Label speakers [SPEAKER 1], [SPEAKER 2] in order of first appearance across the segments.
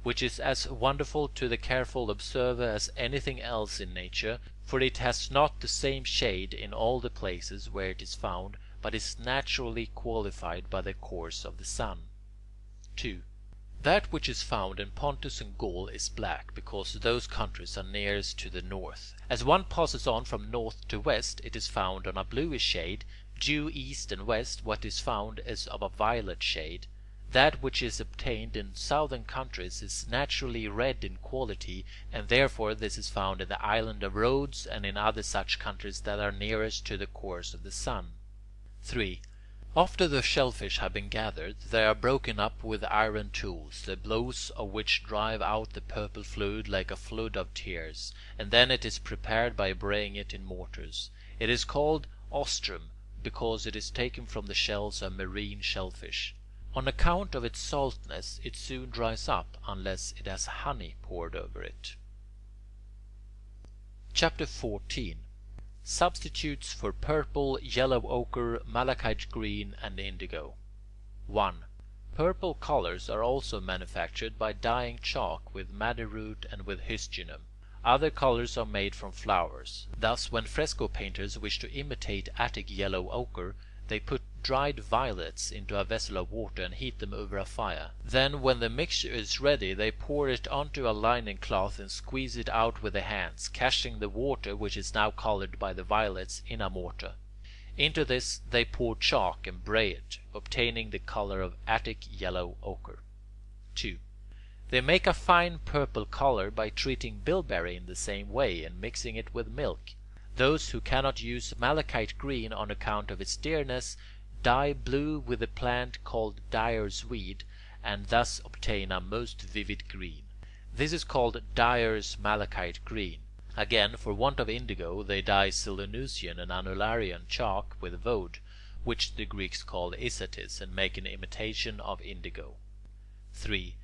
[SPEAKER 1] which is as wonderful to the careful observer as anything else in nature, for it has not the same shade in all the places where it is found, but is naturally qualified by the course of the sun. 2. That which is found in Pontus and Gaul is black, because those countries are nearest to the north. As one passes on from north to west, it is found on a bluish shade; due east and west, what is found is of a violet shade. That which is obtained in southern countries is naturally red in quality, and therefore this is found in the island of Rhodes and in other such countries that are nearest to the course of the sun. 3. After the shellfish have been gathered, they are broken up with iron tools, the blows of which drive out the purple fluid like a flood of tears, and then it is prepared by braying it in mortars. It is called ostrum, because it is taken from the shells of marine shellfish. On account of its saltness, it soon dries up, unless it has honey poured over it. Chapter 14. Substitutes for purple, yellow ochre, malachite green, and indigo. 1. Purple colours are also manufactured by dyeing chalk with madder root and with hysginum. Other colours are made from flowers. Thus, when fresco painters wish to imitate Attic yellow ochre, they put dried violets into a vessel of water and heat them over a fire. Then, when the mixture is ready, they pour it onto a linen cloth and squeeze it out with the hands, catching the water, which is now colored by the violets, in a mortar. Into this they pour chalk and bray it, obtaining the color of Attic yellow ochre. 2. They make a fine purple color by treating bilberry in the same way and mixing it with milk. Those who cannot use malachite green on account of its dearness dye blue with the plant called dyer's weed, and thus obtain a most vivid green. This is called dyer's malachite green. Again, for want of indigo, they dye Selanusian and Anularian chalk with woad, which the Greeks call isatis, and make an imitation of indigo. 3.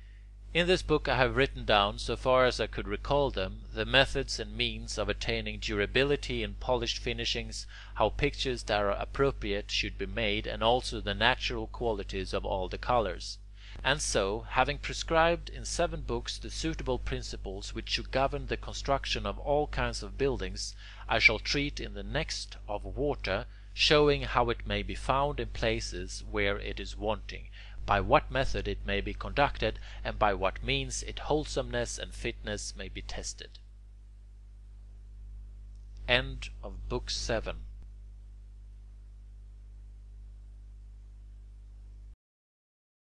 [SPEAKER 1] In this book I have written down, so far as I could recall them, the methods and means of attaining durability in polished finishings, how pictures that are appropriate should be made, and also the natural qualities of all the colours. And so, having prescribed in 7 books the suitable principles which should govern the construction of all kinds of buildings, I shall treat in the next of water, showing how it may be found in places where it is wanting, by what method it may be conducted, and by what means its wholesomeness and fitness may be tested. End of Book 7.